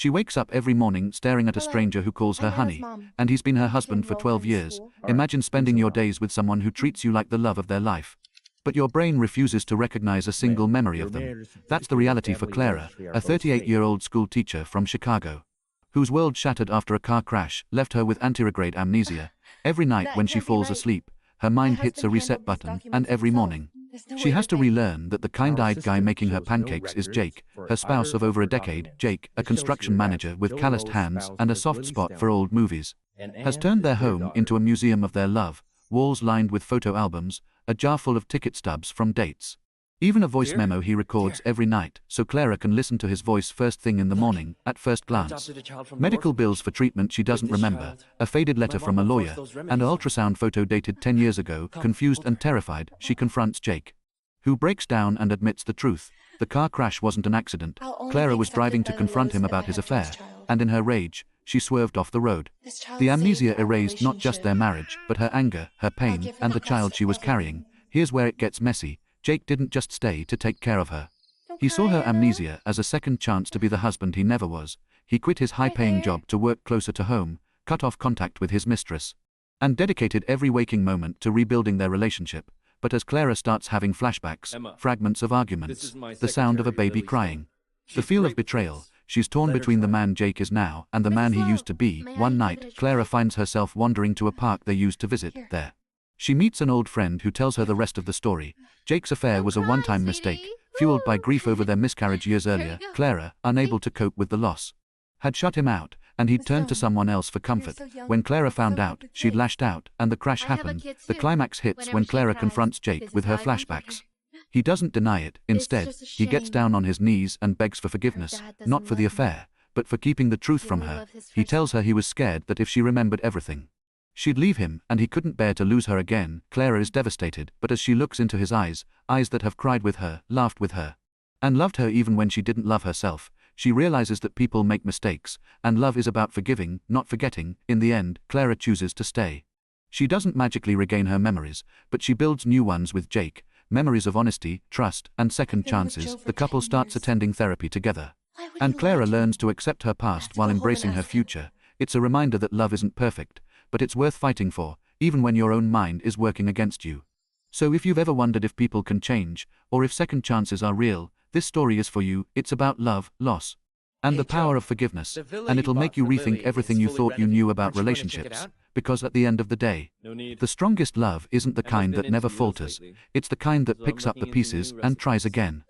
She wakes up every morning staring at a stranger who calls her honey, and he's been her husband for 12 years. Imagine spending your days with someone who treats you like the love of their life. But your brain refuses to recognize a single memory of them. That's the reality for Clara, a 38-year-old school teacher from Chicago, whose world shattered after a car crash left her with anterograde amnesia. Every night when she falls asleep, her mind hits a reset button, and every morning, she has to relearn that the kind-eyed guy making her pancakes is Jake, her spouse of over a decade. Jake, a construction manager with calloused hands and a soft spot for old movies, has turned their home into a museum of their love, walls lined with photo albums, a jar full of ticket stubs from dates. Even a voice memo he records every night, so Clara can listen to his voice first thing in the morning, at first glance. Medical bills for treatment she doesn't remember, a faded letter from a lawyer, and an ultrasound photo dated 10 years ago. Confused and terrified, she confronts Jake, who breaks down and admits the truth. The car crash wasn't an accident. Clara was driving to confront him about his affair, and in her rage, she swerved off the road. The amnesia erased not just their marriage, but her anger, her pain, and the child she was carrying. Here's where it gets messy. Jake didn't just stay to take care of her. He saw her amnesia as a second chance to be the husband he never was. He quit his high-paying job to work closer to home, cut off contact with his mistress, and dedicated every waking moment to rebuilding their relationship. But as Clara starts having flashbacks, fragments of arguments, the sound of a baby crying, the feel of betrayal, she's torn between the man Jake is now and the man he used to be. One night, Clara finds herself wandering to a park they used to visit. There, she meets an old friend who tells her the rest of the story. Jake's affair was a one-time mistake, fueled by grief over their miscarriage years earlier. Clara, unable to cope with the loss, had shut him out, and he'd turned to someone else for comfort. When Clara found out, she'd lashed out, and the crash happened. The climax hits when Clara confronts Jake with her flashbacks. He doesn't deny it. Instead, he gets down on his knees and begs for forgiveness, not for the affair, but for keeping the truth from her. He tells her he was scared that if she remembered everything, she'd leave him, and he couldn't bear to lose her again. Clara is devastated, but as she looks into his eyes, eyes that have cried with her, laughed with her, and loved her even when she didn't love herself, she realizes that people make mistakes, and love is about forgiving, not forgetting. In the end, Clara chooses to stay. She doesn't magically regain her memories, but she builds new ones with Jake, memories of honesty, trust, and second chances. The couple starts attending therapy together, and Clara learns to accept her past while embracing her future. It's a reminder that love isn't perfect, but it's worth fighting for, even when your own mind is working against you. So if you've ever wondered if people can change, or if second chances are real, this story is for you. It's about love, loss, and the power of forgiveness, and it'll make you rethink everything you thought you knew about relationships, because at the end of the day, the strongest love isn't the kind that never falters, it's the kind that picks up the pieces and tries again.